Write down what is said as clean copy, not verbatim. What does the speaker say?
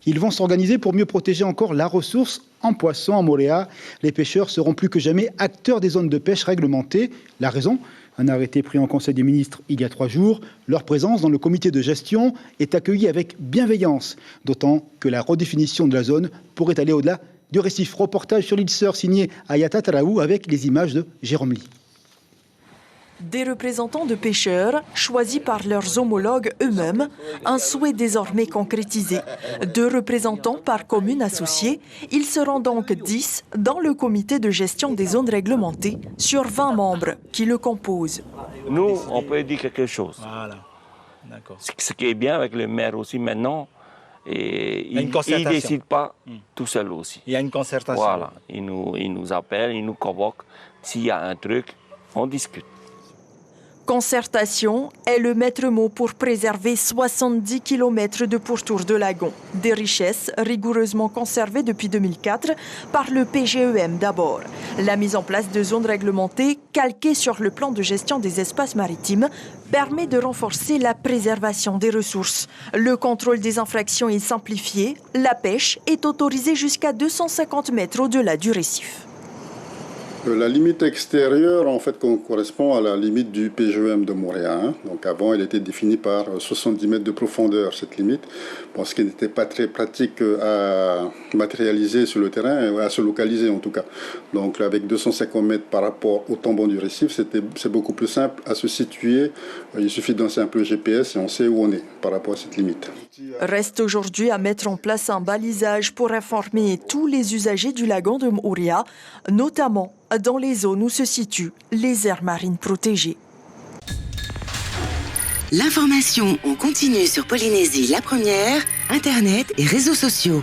Ils vont s'organiser pour mieux protéger encore la ressource en poissons à Mooréa. Les pêcheurs seront plus que jamais acteurs des zones de pêche réglementées. La raison ? Un arrêté pris en Conseil des ministres il y a 3 jours. Leur présence dans le comité de gestion est accueillie avec bienveillance, d'autant que la redéfinition de la zone pourrait aller au-delà du récif. Reportage sur l'île Sœur signé Ayata Taraou avec les images de Jérôme Lee. Des représentants de pêcheurs choisis par leurs homologues eux-mêmes, un souhait désormais concrétisé. 2 représentants par commune associée, ils seront donc 10 dans le comité de gestion des zones réglementées sur 20 membres qui le composent. Nous, on peut dire quelque chose. Voilà, d'accord. Ce qui est bien avec le maire aussi maintenant, et il ne décide pas tout seul aussi. Il y a une concertation. Voilà, il nous appelle, il nous convoque. S'il y a un truc, on discute. Concertation est le maître mot pour préserver 70 km de pourtour de lagon. Des richesses rigoureusement conservées depuis 2004 par le PGEM d'abord. La mise en place de zones réglementées calquées sur le plan de gestion des espaces maritimes permet de renforcer la préservation des ressources. Le contrôle des infractions est simplifié. La pêche est autorisée jusqu'à 250 mètres au-delà du récif. La limite extérieure, en fait, correspond à la limite du PGEM de Mooréa. Donc avant, elle était définie par 70 mètres de profondeur, cette limite. Bon, ce qui n'était pas très pratique à matérialiser sur le terrain, à se localiser en tout cas. Donc avec 250 mètres par rapport au tambon du récif, c'est beaucoup plus simple à se situer. Il suffit d'un simple GPS et on sait où on est par rapport à cette limite. Reste aujourd'hui à mettre en place un balisage pour informer tous les usagers du lagon de Mooréa, notamment dans les zones où se situent les aires marines protégées. L'information en continu sur Polynésie la première, Internet et réseaux sociaux.